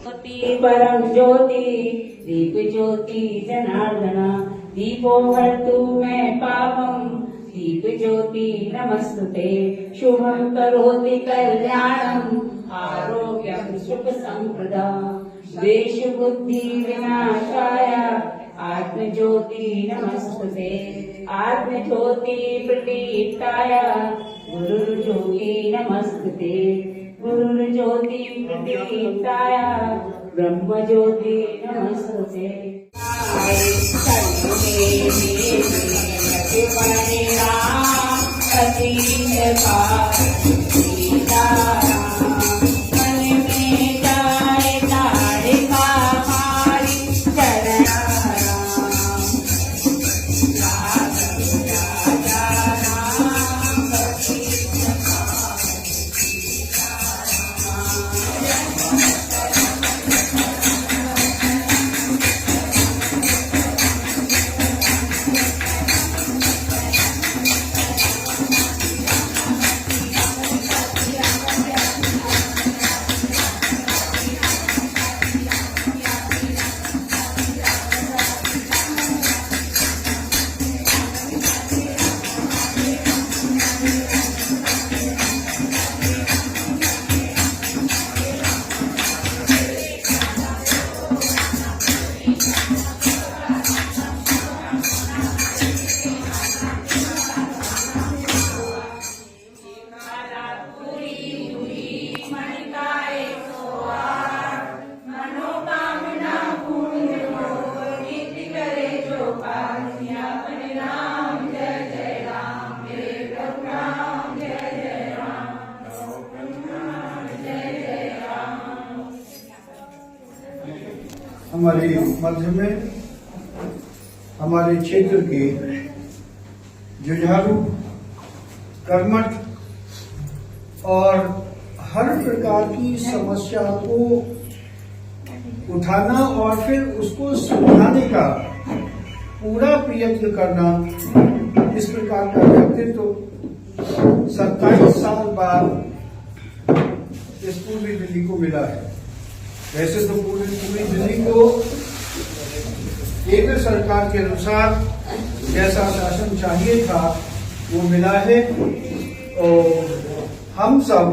ज्योति परम ज्योति दीप ज्योति जनार्दन दीपो हरतु मे पापम दीप ज्योति नमस्तुते शुभं करोति कल्याणं आरोग्यं सुख संपदा द्वेष बुद्धि विनाशाय आत्म ज्योति नमस्तुते आत्म ज्योति प्रदीप्ताय गुरु ज्योति नमस्तुते गुरु ज्योति प्रदीप्ताय ब्रह्म ज्योति नमस्तुते हमारे मध्य में हमारे क्षेत्र के जुझारू कर्मठ और हर प्रकार की समस्या को उठाना और फिर उसको सुलझाने का पूरा प्रयत्न करना, इस प्रकार का व्यक्तित्व 27 साल बाद इस पूर्वी दिल्ली को मिला है। वैसे तो पूरी दिल्ली को केंद्र सरकार के अनुसार जैसा शासन चाहिए था वो मिला है और हम सब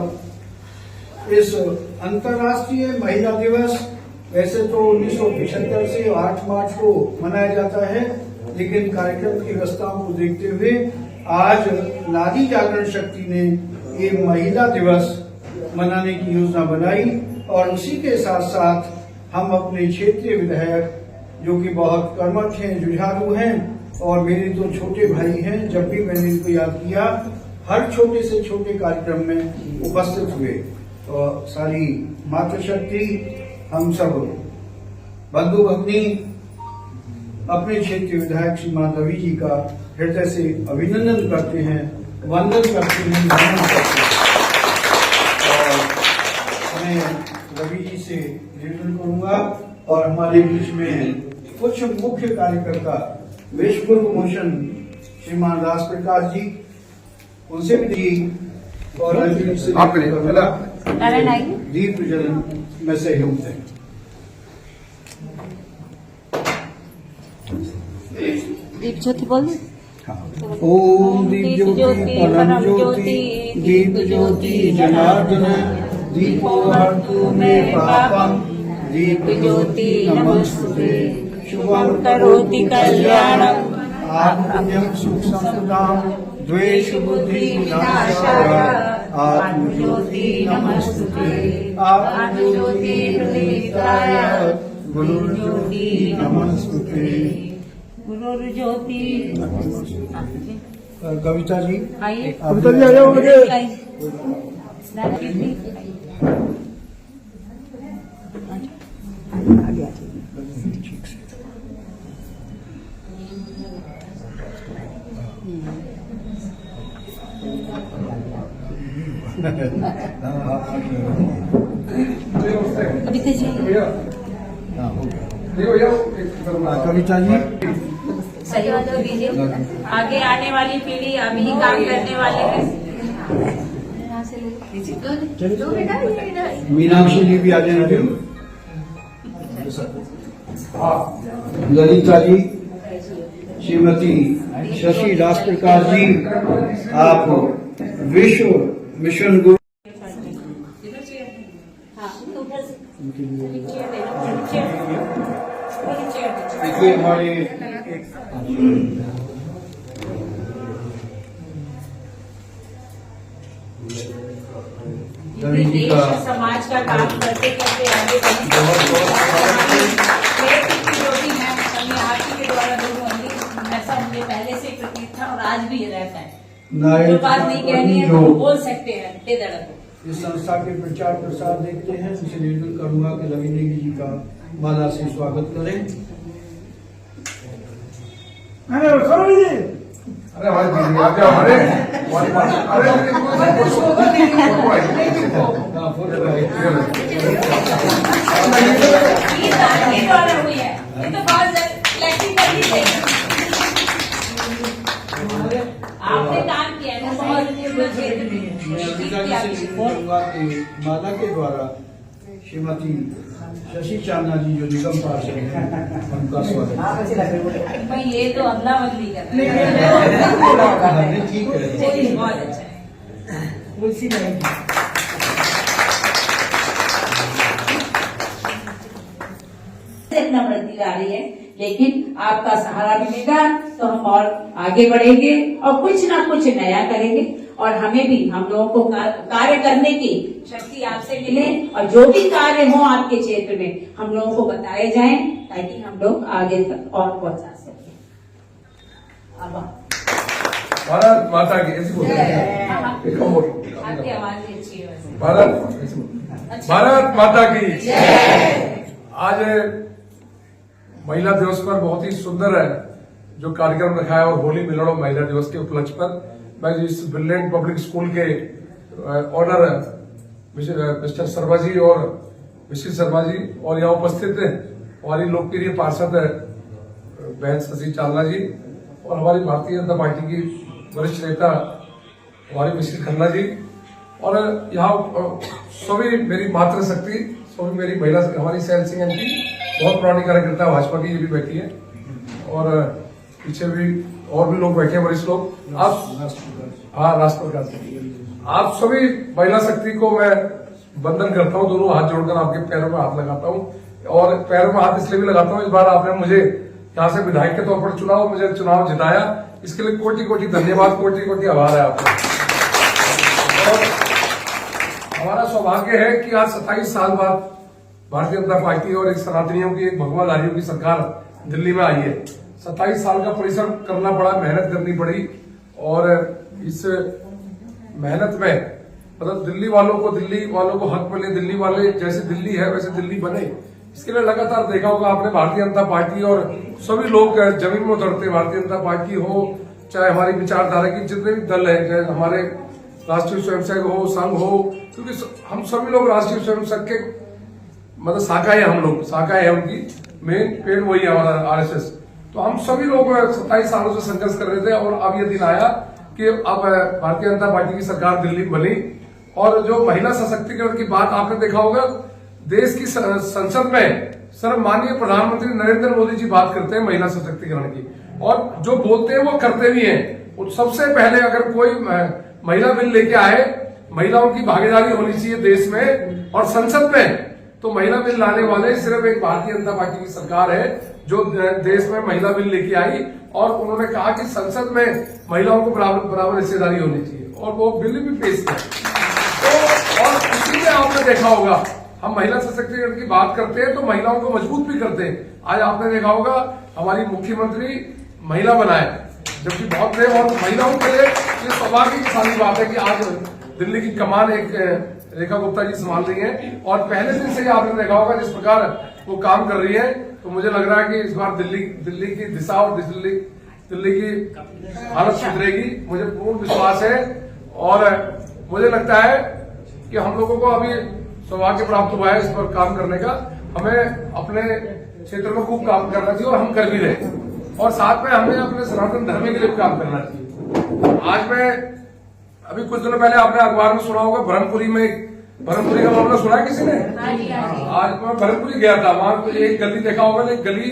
इस अंतर्राष्ट्रीय महिला दिवस वैसे तो 1975 से 8 मार्च को मनाया जाता है, लेकिन कार्यक्रम की व्यवस्थाओं को देखते हुए आज नारी जागरण शक्ति ने ये महिला दिवस मनाने की योजना बनाई और उसी के साथ साथ हम अपने क्षेत्रीय विधायक जो कि बहुत कर्मठ हैं, जुझारू हैं और मेरे तो छोटे भाई हैं, जब भी मैंने इनको याद किया हर छोटे से छोटे कार्यक्रम में उपस्थित हुए। तो सारी मातृशक्ति हम सब बंधु भगिनी अपने क्षेत्रीय विधायक श्रीमान रवि जी का हृदय से अभिनंदन करते हैं, वंदन करते हैं, नमन करते हैं। रवि जी से निवेदन करूंगा और हमारे बीच में कुछ मुख्य कार्यकर्ता विश्व गुरु मोशन श्रीमान राज प्रकाश जी, उनसे भी जी और दीप प्रज्वलन में सहयोग दें। दीप ज्योति बोल ओम दीप ज्योति परम ज्योति दीप ज्योति जनार्दन दीपो हरतु मे पापम दीप ज्योति नमस्तुते शुभं करोति कल्याणं आत्मज्ञं सुख संपदां द्वेष बुद्धि विनाशाय आत्म ज्योति नमस्तुते आत्म ज्योति प्रदीप्ताय गुरु ज्योति नमस्तुते गुरु ज्योति। कविता जी आइए, कविता जी आ जाओ मुझे। कविता जी सहयोग दीजिए। आगे आने वाली पीढ़ी अभी काम करने वाले हैं। मीनाक्षी जी भी आ जाएंगे। ललिता जी, श्रीमती शशि राजप्रकाश जी, आप विश्व मिशन गुरु देखिए हमारे देश और समाज का काम करते करते आगे रोटी है हमें आप ही के द्वारा दूर होंगी, ऐसा मुझे पहले से प्रतीत था और आज भी रहता है। जो बात नहीं कहनी है वो बोल सकते हैं बेधड़क। इस संस्था के प्रचार प्रसार देखते हैं, उसे निवेदन करूंगा कि रविंद्र जी का माला से स्वागत करें। अरे हमारे दीदी आ जाओ, अरे ये द्वारा हुई है, ये तो बात इलेक्टिव कर ही देगा। आपने काम किया है ना बहुत क्षेत्र में। माला के द्वारा श्रीमती शशि चांदना जी जो निगम पार्षद हैं उनका स्वागत। भाई ये तो अदला बदली कर रहे हैं। ठीक है, चलिए बहुत अच्छा है। इतना वृद्धि ला रही है, लेकिन आपका सहारा मिलेगा तो हम और आगे बढ़ेंगे और कुछ ना कुछ नया करेंगे और हमें भी हम लोगों को कार्य करने की शक्ति आपसे मिले और जो भी कार्य हो आपके क्षेत्र में हम लोगों को बताए जाएं ताकि हम लोग आगे तक और पहुंचा सकें। भारत माता की ऐसी बोलते हैं, आपकी आवाज भी अच्छी है। भारत माता की आज महिला दिवस पर बहुत ही सुंदर है जो कार्यक्रम रखा है और होली मिलन और महिला दिवस के उपलक्ष्य पर मैं इस ब्रिलियंट पब्लिक स्कूल के ऑनर मिस्टर शर्मा जी और मिसेस शर्मा जी और यहाँ उपस्थित हमारी लोकप्रिय पार्षद बहन शशि चांदना जी और हमारी भारतीय जनता पार्टी की वरिष्ठ नेता हमारी मिसेस खन्ना जी और यहाँ सभी मेरी मातृशक्ति सभी मेरी महिला हमारी सैल सिंह एमपी बहुत पुरानी कार्यकर्ता भाजपा की, ये भी बैठी है और पीछे भी और भी लोग बैठे हैं वरिष्ठ लोग। आप हाँ राष्ट्रप्रकाश आप सभी महिला शक्ति को मैं वंदन करता हूँ, दोनों हाथ जोड़कर आपके पैरों में हाथ लगाता हूँ और पैरों में हाथ इसलिए भी लगाता हूँ इस बार आपने मुझे यहाँ से विधायक के तौर पर चुनाव मुझे चुनाव जिताया, इसके लिए कोटि कोटि धन्यवाद, कोटि कोटि आभार है आपका। और हमारा सौभाग्य है कि आज 27 साल बाद भारतीय जनता पार्टी और एक सनातनियों की एक भगवाधारियों की सरकार दिल्ली में आई है। 27 साल का परिश्रम करना पड़ा, मेहनत करनी पड़ी और इस मेहनत में मतलब दिल्ली वालों को हक मिले, दिल्ली वाले जैसे दिल्ली है वैसे दिल्ली बने, इसके लिए लगातार देखा होगा आपने भारतीय जनता पार्टी और सभी लोग जमीन में उतरते, भारतीय जनता पार्टी हो चाहे हमारी विचारधारा की जितने भी दल है, चाहे हमारे राष्ट्रीय स्वयंसेवक हो, संघ हो, क्योंकि हम सभी लोग राष्ट्रीय स्वयंसेवक के मतलब शाखा है, हम लोग शाखा है उनकी, मेन पेड़ वही है हमारा आरएसएस। तो हम सभी लोग 27 सालों से संघर्ष कर रहे थे और अब ये दिन आया कि अब भारतीय जनता पार्टी की सरकार दिल्ली में बनी और जो महिला सशक्तिकरण की बात आपने देखा होगा देश की संसद में सर माननीय प्रधानमंत्री नरेंद्र मोदी जी बात करते हैं महिला सशक्तिकरण की और जो बोलते हैं वो करते भी हैं। सबसे पहले अगर कोई महिला बिल लेके आए, महिलाओं की भागीदारी होनी चाहिए देश में और संसद में, तो महिला बिल लाने वाले सिर्फ एक भारतीय जनता पार्टी की सरकार है जो देश में महिला बिल लेके आई और उन्होंने कहा कि संसद में महिलाओं को बराबर हिस्सेदारी होनी चाहिए और वो बिल भी पेश किया। तो और इसी में आपने देखा होगा हम महिला सशक्तिकरण की बात करते हैं तो महिलाओं को मजबूत भी करते हैं। आज आपने देखा होगा हमारी मुख्यमंत्री महिला बनाए, जबकि बहुत थे और महिलाओं के लिए ये सौभाग्य की सारी बात है कि आज दिल्ली की कमान एक रेखा गुप्ता जी संभाल रही हैं और पहले दिन से ही आपने देखा होगा जिस प्रकार वो काम कर रही है, तो मुझे लग रहा है कि इस बार दिल्ली की दिशा और दिल्ली की हालत सुधरेगी, मुझे पूर्ण विश्वास है। और मुझे लगता है कि हम लोगों को अभी सौभाग्य प्राप्त हुआ है इस पर काम करने का, हमें अपने क्षेत्र में खूब काम करना चाहिए और हम कर भी रहे और साथ में हमें अपने सनातन धर्म के लिए भी काम करना चाहिए। आज मैं अभी कुछ दिनों पहले आपने अखबार में सुना होगा ब्रह्मपुरी में भरतपुरी का मामला सुना है किसी ने? हाँ जी, हाँ जी। आज मैं भरतपुरी गया था, वहां पे एक गली देखा होगा, एक गली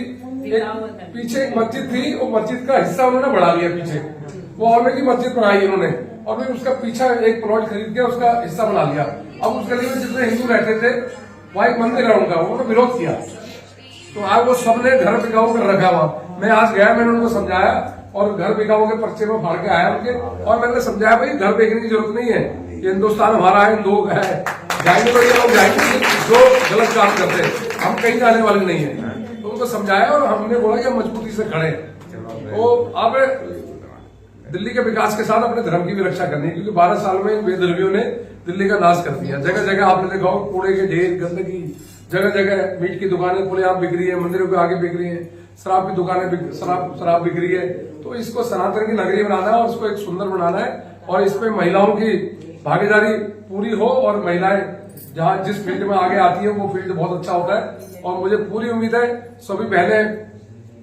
पीछे एक मस्जिद थी, वो मस्जिद का हिस्सा उन्होंने बढ़ा लिया पीछे, वो ऑलरेडी मस्जिद बनाई उन्होंने, और फिर उसका पीछा एक प्लॉट खरीद के उसका हिस्सा बना लिया। अब उस गली में जितने हिंदू रहते थे वहाँ एक मंदिर है उनका, उन्होंने विरोध किया, तो आज वो सबने घर बिकाऊ कर रखा हुआ। मैं आज गया, मैंने उनको समझाया और घर बिकाऊ के पर्चे में फाड़ के आया उनके, और मैंने समझाया भाई घर बेचने की जरूरत नहीं है, ये हिंदुस्तान हमारा है, लोग है, जाएंगे तो ये लोग जाएंगे जो गलत काम करते हैं, हम कहीं जाने वाले नहीं है। तो उनको समझाया और हमने बोला कि हम मजबूती से खड़े। तो अब दिल्ली के विकास के साथ अपने धर्म की भी रक्षा करनी है, क्योंकि 12 साल में इन बेधर्मियों ने दिल्ली का नाश कर दिया। जगह जगह आपने देखा हो कूड़े के ढेर, गंदगी, जगह जगह मीट की दुकानें खुलेआम बिक रही है, मंदिरों के आगे बिक रही है, शराब की दुकानें शराब बिक रही है। तो इसको सनातन की नगरी बनाना है और उसको एक सुंदर बनाना है, और इसमें महिलाओं की भागीदारी पूरी हो, और महिलाएं जहां जिस फील्ड में आगे आती है वो फील्ड बहुत अच्छा होता है। और मुझे पूरी उम्मीद है सभी बहनें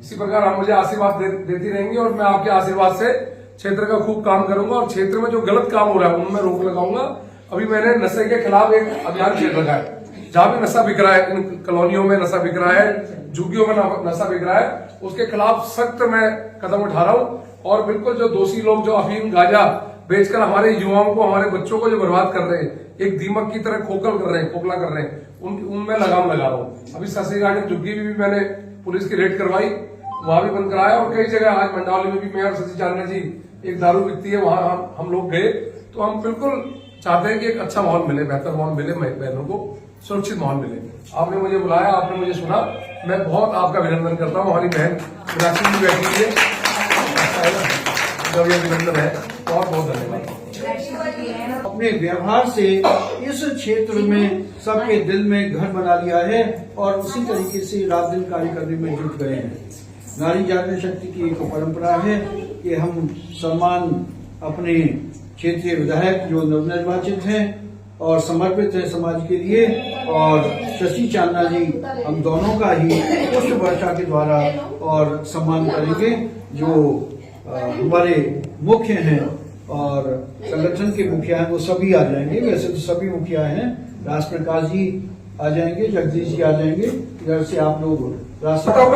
इसी प्रकार आप मुझे आशीर्वाद देती रहेंगी, और मैं आपके आशीर्वाद से क्षेत्र का खूब काम करूंगा, और क्षेत्र में जो गलत काम हो रहा है उनमें रोक लगाऊंगा। अभी मैंने नशे के खिलाफ एक अभियान छेड़ रखा है, जहां भी नशा बिक रहा है, इन कॉलोनियों में नशा बिक रहा है, झुग्गियों में नशा बिक रहा है, उसके खिलाफ सख्त मैं कदम उठा रहा हूं। और बिल्कुल जो दोषी लोग जो अफीम गांजा बेचकर हमारे युवाओं को, हमारे बच्चों को जो बर्बाद कर रहे हैं, एक दीमक की तरह खोखला कर रहे हैं, उनमें लगाम लगा रहा हूँ। अभी सस्ती गार्डन झुग्गी भी मैंने पुलिस की रेड करवाई, वहां भी बंद कराया, और कई जगह आज मंडावली में भी मेयर सची चांदना जी एक दारू बिकती है, वहां हम लोग गए। तो हम बिल्कुल चाहते हैं कि एक अच्छा माहौल मिले, बेहतर माहौल मिले, बहनों को सुरक्षित माहौल मिले। आपने मुझे बुलाया, आपने मुझे सुना, मैं बहुत आपका अभिनंदन करता हूँ। हमारी बहन मीनाक्षी जी बैठी हुई है, अभिनंदन है, बहुत बहुत धन्यवाद। अपने व्यवहार से इस क्षेत्र में सबके दिल में घर बना लिया है, और उसी तरीके से रात दिन कार्य करने में जुट गए हैं। नारी जागरण शक्ति की एक परंपरा है कि हम सम्मान अपने क्षेत्रीय विधायक जो नवनिर्वाचित हैं और समर्पित है समाज के लिए, और शशि चांदना जी हम दोनों का ही पुष्प वर्षा के द्वारा और सम्मान करेंगे, जो हमारे मुख्य हैं और संगठन के मुखिया हैं, वो सभी आ जाएंगे। वैसे तो सभी मुखिया हैं, राज प्रकाश जी आ जाएंगे, जगदीश जी आ जाएंगे, इधर से आप लोग रास्ता करना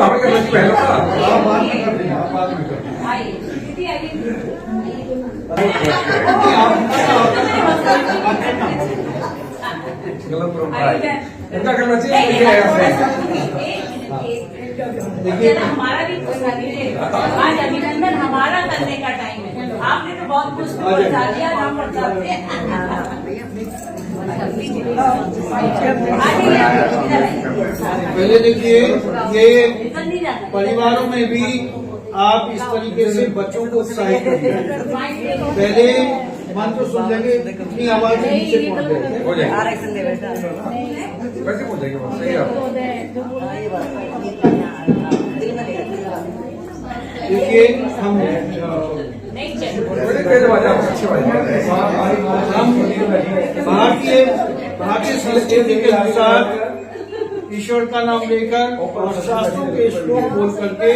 चाहिए। देखिए हमारा भी आज अभिनंदन हमारा करने का टाइम है, आपने तो बहुत कुछ बता दिया। पहले देखिए, ये परिवारों में भी आप इस तरीके से बच्चों को उत्साहित करिए। पहले मंत्र सुन लेंगे, कितनी आवाज नीचे पहुंच जाएगी, हो जाएगी, वैसे हो जाएगी, सही देखिए। हम भारतीय संस्कृति के अनुसार ईश्वर का नाम लेकर और शास्त्रों के श्लोक बोल करके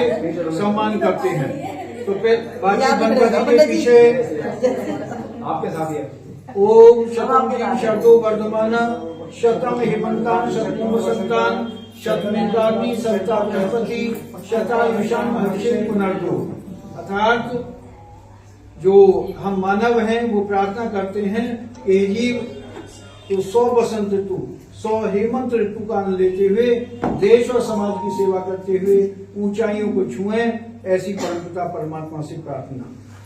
सम्मान करते हैं। तो बातचीत बंद करने के पीछे आपके साथ है। ओम शतम शतो वर्धमान शतम हेमंतान शतम वसंतान शतमेन्द्राग्नि सत्ता बृहस्पति शतायुषान भविष्य पुनर्दो। अर्थात जो हम मानव हैं वो प्रार्थना करते हैं कि जीव तो 100 वसंत ऋतु 100 हेमंत ऋतु का आनंद लेते हुए देश और समाज की सेवा करते हुए ऊंचाइयों को छुएं, ऐसी परमपिता परमात्मा से प्रार्थना।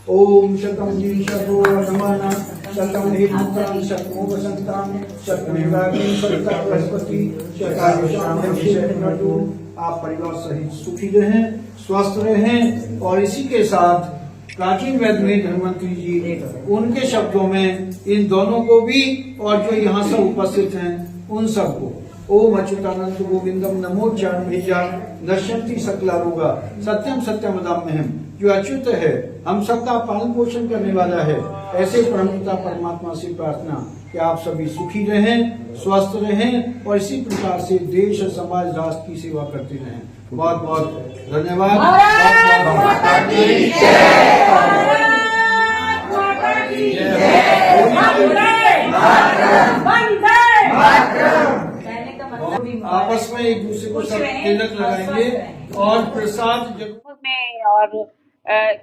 ओम शतम जी शतो वर्धमान शतम हेमंतान शतमो वसंतान शतमेन्द्राग्नि सत्ता बृहस्पति शतायुषान भविष्य पुनर्दो। आप परिवार सहित सुखी रहें, स्वस्थ रहें, और इसी के साथ प्राचीन वेद में धन्वंतरी जी उनके शब्दों में इन दोनों को भी और जो यहाँ सब उपस्थित हैं उन सबको ओम अच्युतानंद गोविंदम नमो ज्ञान भेजा नश्यंति सकला रोगा सत्यम सत्यम वदाम्यहम्। जो अच्युत है, हम सबका पालन पोषण करने वाला है, ऐसे परमपिता परमात्मा से प्रार्थना कि आप सभी सुखी रहें, स्वस्थ रहें, और इसी प्रकार से देश समाज राष्ट्र की सेवा करते रहें। बहुत बहुत धन्यवाद। वंदे कहने का मतलब भी आपस में एक दूसरे को खुश सब रहें, तिलक और स्वस्थ लगाएंगे रहें। और प्रसाद में और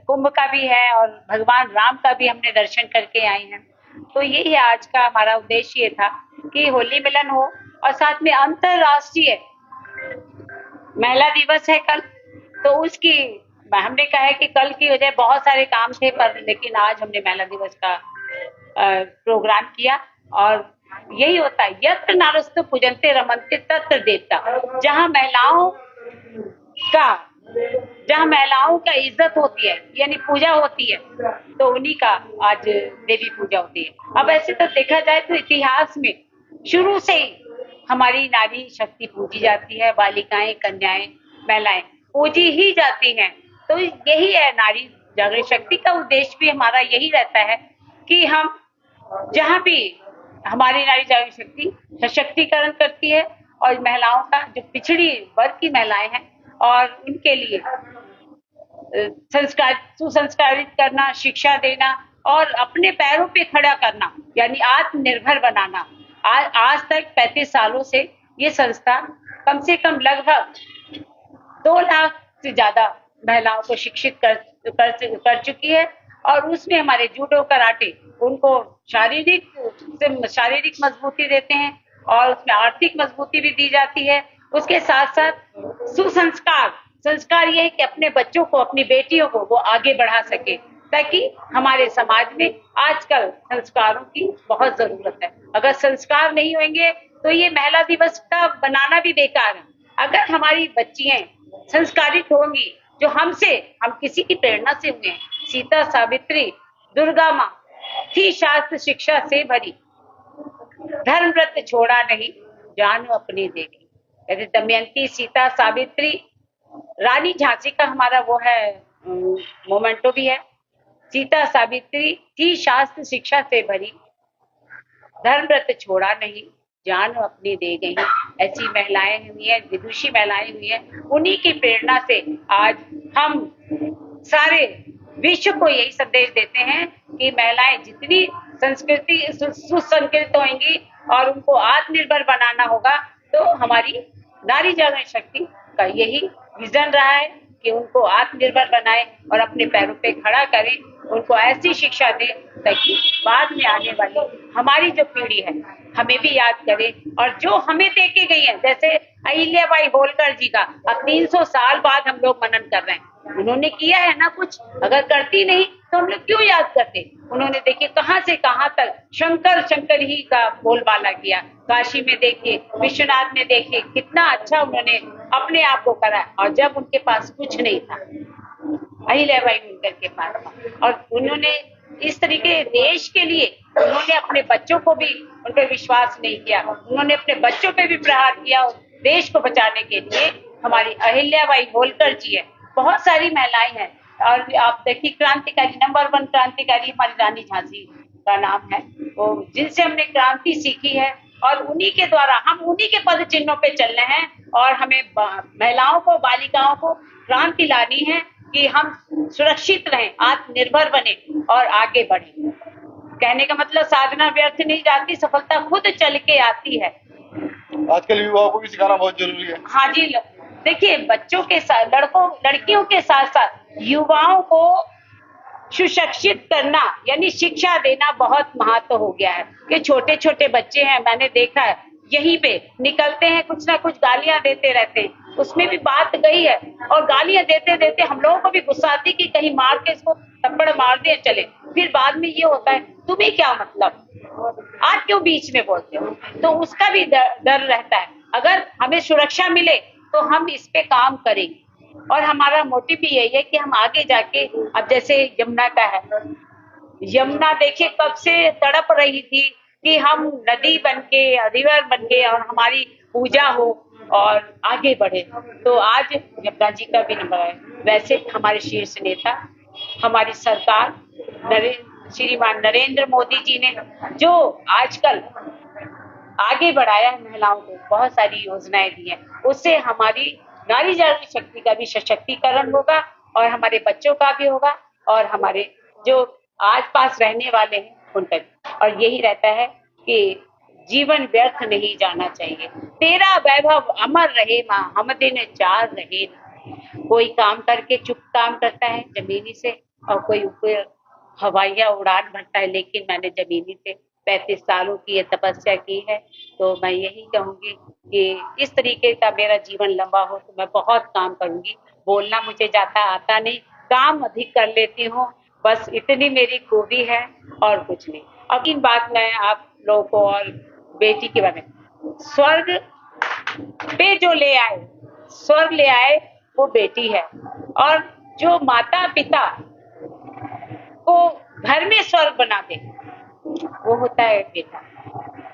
कुंभ का भी है और भगवान राम का भी हमने दर्शन करके आए हैं। तो यही आज का हमारा उद्देश्य ये था कि होली मिलन हो और साथ में अंतरराष्ट्रीय महिला दिवस है कल, तो उसकी हमने कहा है कि कल की वजह बहुत सारे काम थे पर लेकिन आज हमने महिला दिवस का प्रोग्राम किया। और यही होता है यत्र नारस्तु पूजन्ते रमन्ते तत्र देवता, जहाँ महिलाओं का इज्जत होती है यानी पूजा होती है, तो उन्हीं का आज देवी पूजा होती है। अब ऐसे तो देखा जाए तो इतिहास में शुरू से ही हमारी नारी शक्ति पूजी जाती है, बालिकाएं, कन्याएं, महिलाएं पूजी ही जाती हैं। तो यही है नारी जागरण शक्ति का उद्देश्य भी हमारा यही रहता है कि हम जहाँ भी हमारी नारी जागरण शक्ति सशक्तिकरण करती है और महिलाओं का जो पिछड़ी वर्ग की महिलाएं हैं और उनके लिए सुसंस्कारित करना, शिक्षा देना और अपने पैरों पे खड़ा करना यानी आत्मनिर्भर बनाना। आज तक 35 सालों से ये संस्था कम से कम लगभग 2 लाख से ज्यादा महिलाओं को शिक्षित कर चुकी है और उसमें हमारे जूडो कराटे उनको शारीरिक मजबूती देते हैं और उसमें आर्थिक मजबूती भी दी जाती है। उसके साथ साथ संस्कार ये है कि अपने बच्चों को, अपनी बेटियों को वो आगे बढ़ा सके, ताकि हमारे समाज में आजकल संस्कारों की बहुत जरूरत है। अगर संस्कार नहीं होंगे तो ये महिला दिवस का बनाना भी बेकार है। अगर हमारी बच्चियां संस्कारित होंगी, जो हम किसी की प्रेरणा से हुए हैं, सीता, सावित्री, दुर्गा माँ थी शास्त्र शिक्षा से भरी, धर्म व्रत छोड़ा नहीं, जान अपनी देखी। यदि दमयंती, सीता, सावित्री, रानी झांसी का हमारा वो है मोमेंटो भी है। सीता सावित्री थी शास्त्र शिक्षा से भरी, धर्म व्रत छोड़ा नहीं, जान अपनी दे गई। ऐसी महिलाएं हुई है, विदुषी महिलाएं हुई है, उन्हीं की प्रेरणा से आज हम सारे विश्व को यही संदेश देते हैं कि महिलाएं जितनी सुसंस्कृत होंगी और उनको आत्मनिर्भर बनाना होगा, तो हमारी नारी जागरण शक्ति का यही विजन रहा है कि उनको आत्मनिर्भर बनाए और अपने पैरों पे खड़ा करें, उनको ऐसी शिक्षा दें ताकि बाद में आने वाली हमारी जो पीढ़ी है हमें भी याद करे और जो हमें दे के गई है। जैसे अहिल्याबाई होलकर जी का अब 300 साल बाद हम लोग मनन कर रहे हैं, उन्होंने किया है ना कुछ, अगर करती नहीं तो हम लोग क्यों याद करते। उन्होंने देखिए कहां से कहां तक शंकर ही का बोलबाला किया। काशी में देखिए, विश्वनाथ में देखिए, कितना अच्छा उन्होंने अपने आप को करा और जब उनके पास कुछ नहीं था, अहिल्याबाई होलकर के पास था, और उन्होंने इस तरीके देश के लिए उन्होंने अपने बच्चों को भी उन पर विश्वास नहीं किया, उन्होंने अपने बच्चों पे भी प्रहार किया और देश को बचाने के लिए हमारी अहिल्याबाई होलकर जी है। बहुत सारी महिलाएं हैं और आप देखिए क्रांतिकारी नंबर 1 क्रांतिकारी हमारी रानी झांसी का नाम है, वो जिनसे हमने क्रांति सीखी है और उन्हीं के द्वारा हम उन्हीं के पद चिन्हों पे चल रहे हैं और हमें महिलाओं को, बालिकाओं को क्रांति लानी है कि हम सुरक्षित रहें, आत्मनिर्भर बने और आगे बढ़े। कहने का मतलब साधना व्यर्थ नहीं जाती, सफलता खुद चल के आती है। आजकल युवाओं को भी सिखाना बहुत जरूरी है। हाँ जी, देखिए बच्चों के साथ लड़कियों के साथ साथ युवाओं को सुशिक्षित करना यानी शिक्षा देना बहुत महत्व हो गया है। कि छोटे छोटे बच्चे हैं, मैंने देखा है, यहीं पे निकलते हैं, कुछ ना कुछ गालियां देते रहते हैं, उसमें भी बात गई है और गालियां देते देते हम लोगों को भी गुस्सा आती कि कहीं मार के इसको थप्पड़ मार दे चले। फिर बाद में ये होता है तुम्हें क्या मतलब, आज क्यों बीच में बोलते हो, तो उसका भी डर रहता है। अगर हमें सुरक्षा मिले तो हम इस पे काम करेंगे और हमारा मोटिव भी यही है कि हम आगे जाके, अब जैसे यमुना का है, यमुना देखिए कब से तड़प रही थी कि हम नदी बनके, रिवर बनके और हमारी पूजा हो और आगे बढ़े, तो आज यमुना जी का भी नंबर है। वैसे हमारे शीर्ष नेता, हमारी सरकार, श्रीमान नरेंद्र मोदी जी ने जो आजकल आगे बढ़ाया है महिलाओं को, बहुत सारी योजनाएं दी हैं, उससे हमारी नारी जागरण शक्ति का भी सशक्तिकरण होगा और हमारे बच्चों का भी होगा और हमारे जो आस पास रहने वाले हैं उनका भी। और यही रहता है कि जीवन व्यर्थ नहीं जाना चाहिए। तेरा वैभव अमर रहे माँ, हम दिन चार रहे ना। कोई काम करके चुप काम करता है जमीनी से, और कोई ऊपर हवाइयाँ उड़ान भरता है, लेकिन मैंने जमीनी से 35 सालों की ये तपस्या की है। तो मैं यही कहूंगी कि इस तरीके का मेरा जीवन लंबा हो तो मैं बहुत काम करूंगी। बोलना मुझे जाता आता नहीं, काम अधिक कर लेती हूँ, बस इतनी मेरी खूबी है और कुछ नहीं। अब इन बात मैं आप लोगों को और बेटी के बारे में, स्वर्ग पे जो ले आए, स्वर्ग ले आए वो बेटी है, और जो माता पिता को घर में स्वर्ग बना दे वो होता है बेटा,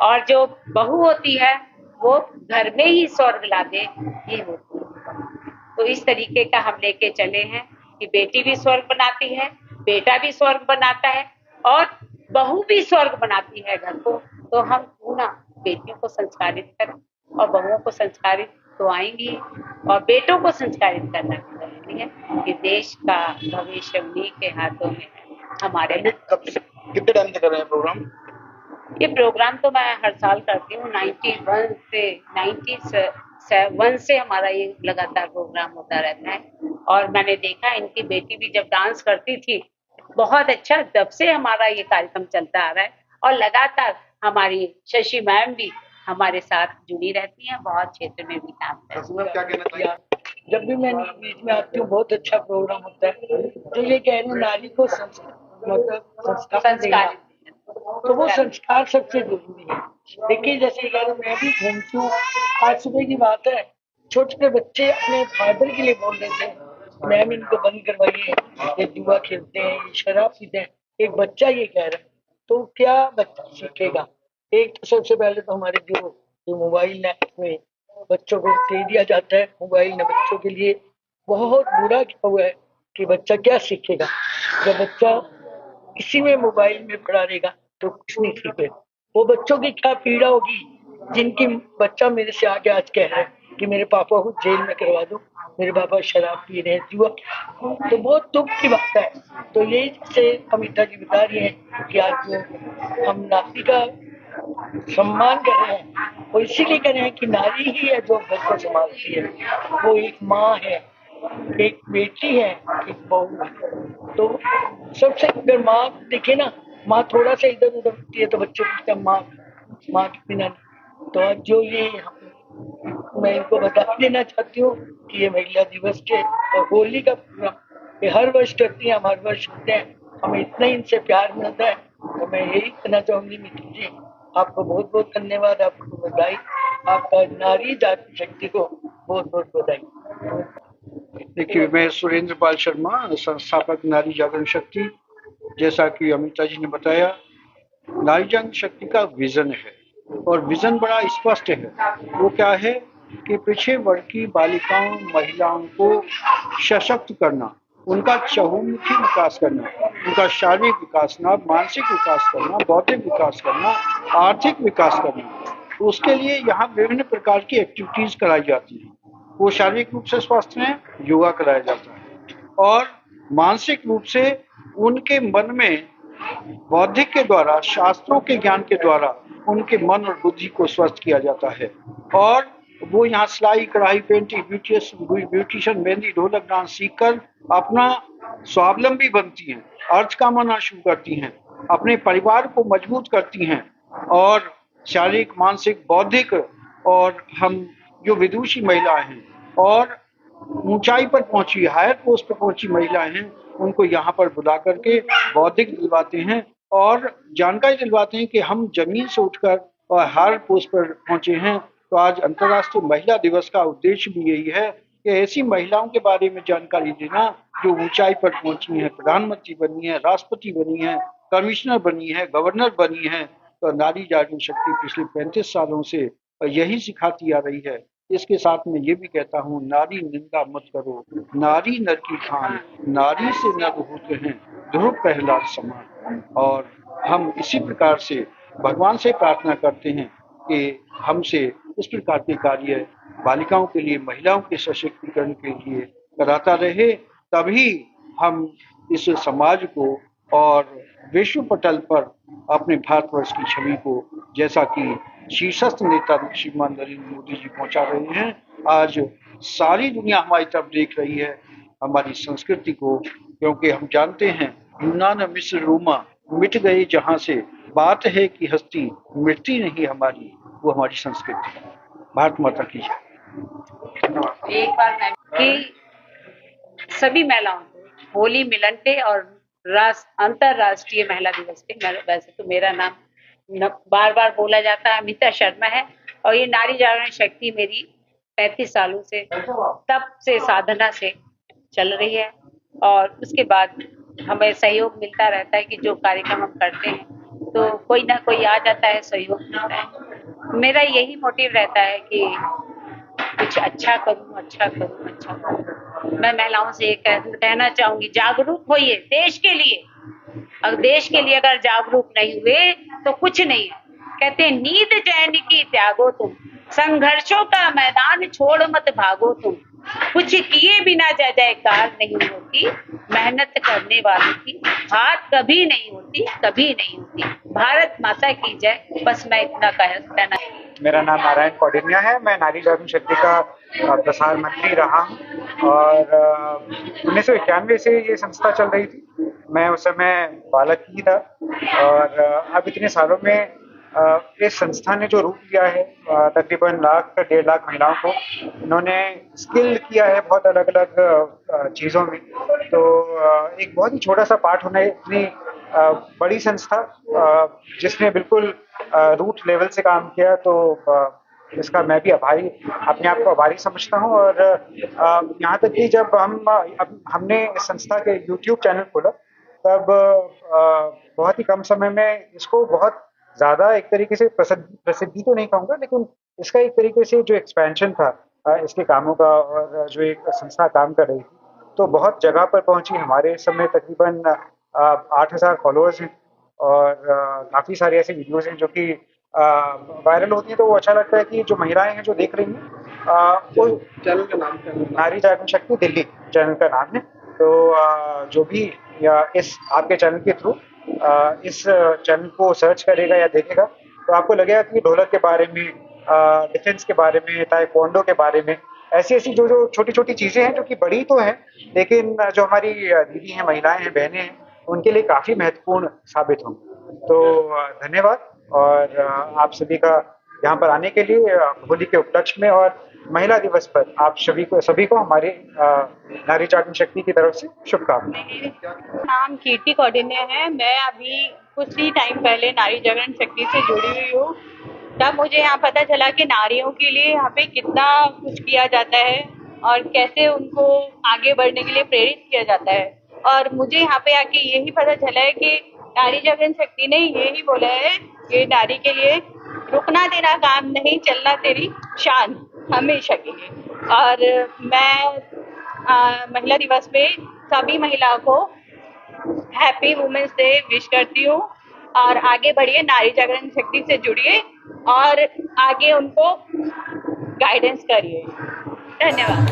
और जो बहू होती है वो घर में ही स्वर्ग ला दे ये होती है। तो इस तरीके का हम लेके चले हैं कि बेटी भी स्वर्ग बनाती है, बेटा भी स्वर्ग बनाता है, और बहू भी स्वर्ग बनाती है घर को। तो हम क्यों ना बेटियों को संस्कारित करें, और बहुओं को संस्कारित तो आएंगी, और बेटों को संस्कारित करना जरूरी है कि देश का भविष्य उन्हीं के हाथों में है, हमारे कितने टाइम से कर रहे हैं प्रोग्राम? ये प्रोग्राम तो मैं हर साल करती हूँ, 91 से हमारा ये लगातार प्रोग्राम होता रहता है। और मैंने देखा इनकी बेटी भी जब डांस करती थी बहुत अच्छा, तब से हमारा ये कार्यक्रम चलता आ रहा है, और लगातार हमारी शशि मैम भी हमारे साथ जुड़ी रहती हैं, बहुत क्षेत्र में भी काम करती हैं। क्या कहना चाहिए? जब भी मैं बीच में आती हूँ बहुत अच्छा प्रोग्राम होता है। तो ये कह रहे हैं नारी को संस्कार देना, तो वो संस्कार सबसे जरूरी है। देखिए जैसे कह रहे मैं भी घूमती हूँ, आज सुबह की बात है, छोटे छोटे बच्चे अपने फादर के लिए बोल रहे थे मैम इनको बंद करवाइए, ये जुआ खेलते हैं, ये शराब पीते हैं। एक बच्चा ये कह रहा है, तो क्या बच्चा सीखेगा? एक तो सबसे पहले तो हमारे जो मोबाइल में बच्चों को दे दिया जाता है, मोबाइल ने बच्चों के लिए बहुत बुरा किया हुआ है कि बच्चा क्या सीखेगा। जब बच्चा इसी में मोबाइल में पड़ा रहेगा तो कुछ नहीं सीखेगा। वो बच्चों की क्या पीड़ा होगी जिनकी बच्चा मेरे से आगे आज कह रहा है कि मेरे पापा को जेल में करवा दो, मेरे पापा शराब पी रहे हैं, जुआ। तो बहुत दुख की बात है। तो ये जैसे अमिता जी बता रही हैं कि आज जो हम नारी का सम्मान कर रहे हैं वो इसीलिए कर रहे हैं कि नारी ही है जो घर को संभालती है। वो एक माँ है, एक बेटी है, एक बहू है। तो सबसे अगर माँ देखे ना, माँ थोड़ा सा इधर उधर होती है तो बच्चे पूछते हैं माँ के बिना। तो आज जो ये मैं इनको बता देना चाहती हूँ कि ये महिला दिवस के और होली का प्रोग्राम ये हर वर्ष करती है, हम हर वर्ष करते हैं, हमें इतना इनसे प्यार मिलता है। तो मैं यही कहना चाहूंगी मित्र जी, आपको बहुत बहुत धन्यवाद, आपको बधाई, आपका नारी जाति शक्ति को बहुत बहुत बधाई। देखिए, मैं सुरेंद्र पाल शर्मा, संस्थापक नारी जागरण शक्ति। जैसा कि अमिता जी ने बताया, नारी जागरण शक्ति का विजन है और विजन बड़ा स्पष्ट है। वो क्या है कि पिछड़े वर्ग की बालिकाओं महिलाओं को सशक्त करना, उनका चहुमुखी विकास करना, उनका शारीरिक विकास करना, मानसिक विकास करना, बौद्धिक विकास करना, आर्थिक विकास करना। उसके लिए यहाँ विभिन्न प्रकार की एक्टिविटीज कराई जाती हैं। वो शारीरिक रूप से स्वस्थ हैं, योगा कराया जाता है, और मानसिक रूप से उनके मन में बौद्धिक के द्वारा, शास्त्रों के ज्ञान के द्वारा उनके मन और बुद्धि को स्वस्थ किया जाता है। और वो यहाँ सिलाई कढ़ाई पेंटिंग ब्यूटिशियन मेहंदी ढोलक डांस सीखकर अपना स्वावलंबी बनती हैं, अर्थ कमाना शुरू करती हैं, अपने परिवार को मजबूत करती हैं, और शारीरिक मानसिक बौद्धिक और हम जो विदुषी महिलाएं हैं और ऊंचाई पर पहुंची हायर पोस्ट पर पहुंची महिलाएं हैं, उनको यहाँ पर बुला करके बौद्धिक दिलवाते हैं और जानकारी दिलवाते हैं कि हम जमीन से उठकर और हायर पोस्ट पर पहुंचे हैं। तो आज अंतर्राष्ट्रीय महिला दिवस का उद्देश्य भी यही है कि ऐसी महिलाओं के बारे में जानकारी देना जो ऊंचाई पर पहुंची हैं, प्रधानमंत्री बनी है, राष्ट्रपति बनी है, कमिश्नर बनी है, गवर्नर बनी है। तो नारी जागरण शक्ति पिछले 35 सालों से यही सिखाती आ रही है। इसके साथ में ये भी कहता हूँ, नारी निंदा मत करो, नारी नर की खान, नारी से नर होते हैं ध्रुव प्रहलाद समान। और हम इसी प्रकार से भगवान से प्रार्थना करते हैं कि हमसे इस प्रकार के कार्य बालिकाओं के लिए, महिलाओं के सशक्तिकरण के लिए कराता रहे। तभी हम इस समाज को और विश्व पटल पर अपने भारतवर्ष की छवि को, जैसा कि शीर्षस्थ नेता श्रीमान नरेंद्र मोदी जी पहुंचा रहे हैं। आज सारी दुनिया हमारी तरफ देख रही है, हमारी संस्कृति को, क्योंकि हम जानते हैं यूनान मिस्र रोमा मिट गए जहां से, बात है कि हस्ती मिटती नहीं हमारी, वो हमारी संस्कृति। भारत माता की जय। एक बार मैं कि सभी महिलाओं को होली मिलन पे और अंतरराष्ट्रीय महिला दिवस पे, वैसे तो मेरा नाम बार बार बोला जाता है अमिता शर्मा है, और ये नारी जागरण शक्ति मेरी 35 सालों से तब से साधना से चल रही है, और उसके बाद हमें सहयोग मिलता रहता है कि जो कार्यक्रम हम करते हैं तो कोई ना कोई आ जाता है, सहयोग मिलता है। मेरा यही मोटिव रहता है कि कुछ अच्छा करूं, अच्छा करूं, अच्छा करूं। मैं महिलाओं से ये कहना चाहूंगी, जागरूक होइए देश के लिए। अगर देश के लिए अगर जागरूक नहीं हुए तो कुछ नहीं है। कहते हैं नींद चैन की त्यागो तुम, संघर्षों का मैदान छोड़ मत भागो तुम, कुछ किए बिना जय जयकार नहीं होती, मेहनत करने वालों की हार कभी नहीं होती, कभी नहीं होती। भारत माता की जय। बस मैं इतना कहना। मेरा नाम नारायण कौंडिन्या है। मैं नारी जागरण शक्ति का प्रसार मंत्री रहा हूँ और 1991 से ये संस्था चल रही थी। मैं उस समय बालक ही था और अब इतने सालों में इस संस्था ने जो रूप लिया है, तकरीबन 1 से 1.5 लाख महिलाओं को इन्होंने स्किल किया है बहुत अलग अलग चीज़ों में। तो एक बहुत ही छोटा सा पार्ट होना है इतनी बड़ी संस्था जिसने बिल्कुल रूट लेवल से काम किया, तो इसका मैं भी आभारी, अपने आप को आभारी समझता हूँ। और यहाँ तक कि जब हमने इस संस्था के YouTube चैनल खोला तब बहुत ही कम समय में इसको बहुत ज़्यादा एक तरीके से प्रसिद्धि तो नहीं कहूँगा, लेकिन इसका एक तरीके से जो एक्सपेंशन था इसके कामों का और जो एक संस्था काम कर रही थी तो बहुत जगह पर पहुँची। हमारे समय तकरीबन 8,000 फॉलोअर्स हैं और काफ़ी सारी ऐसी वीडियोज़ हैं जो कि वायरल होती हैं। तो वो अच्छा लगता है कि जो महिलाएं हैं जो देख रही हैं, वो चैनल का नाम नारी जागरण शक्ति दिल्ली चैनल का नाम है। तो जो भी इस आपके चैनल के थ्रू इस चैनल को सर्च करेगा या देखेगा तो आपको लगेगा कि ढोलक के बारे में, डिफेंस के बारे में, ताइक्वांडो के बारे में, ऐसी जो छोटी छोटी चीज़ें हैं जो कि बड़ी तो हैं लेकिन जो हमारी दीदी हैं, महिलाएं हैं, बहनें हैं, उनके लिए काफ़ी महत्वपूर्ण साबित होंगे। तो धन्यवाद और आप सभी का यहाँ पर आने के लिए होली के उपलक्ष्य में और महिला दिवस पर आप सभी को हमारे नारी जागरण शक्ति की तरफ से शुभकामनाएं। नाम कीर्ति कौंडिन्य है। मैं अभी कुछ ही टाइम पहले नारी जागरण शक्ति से जुड़ी हुई हूँ। तब मुझे यहाँ पता चला कि नारियों के लिए यहाँ पे कितना कुछ किया जाता है और कैसे उनको आगे बढ़ने के लिए प्रेरित किया जाता है। और मुझे यहाँ पे आके यही पता चला है कि नारी जागरण शक्ति ने यही बोला है कि नारी के लिए रुकना तेरा काम नहीं, चलना तेरी शान हमेशा के लिए। और मैं महिला दिवस पे सभी महिलाओं को हैप्पी वुमेन्स डे विश करती हूँ और आगे बढ़िए, नारी जागरण शक्ति से जुड़िए और आगे उनको गाइडेंस करिए। धन्यवाद।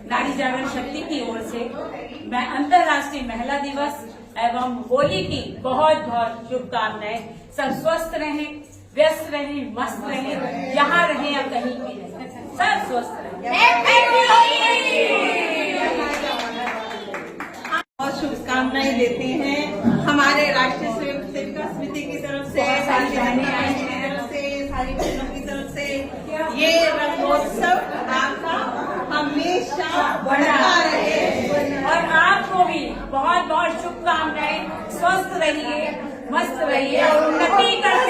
नारी जागरण शक्ति की ओर से मैं अंतर्राष्ट्रीय महिला दिवस एवं होली की बहुत बहुत शुभकामनाएं। सब स्वस्थ रहें, व्यस्त रहें, मस्त रहें, यहाँ रहें या कहीं भी रहें, सब स्वस्थ रहें। बहुत शुभकामनाएं देते हैं हमारे राष्ट्रीय स्वयं सेविका समिति की तरफ से, सारी बहनें की तरफ से, सारी बहनों की तरफ से। ये रंगोत्सव आपका हमेशा बढ़ता रहे और आपको भी बहुत बहुत शुभकामनाएं। स्वस्थ रहिए, मस्त रहिए और उन्नति करते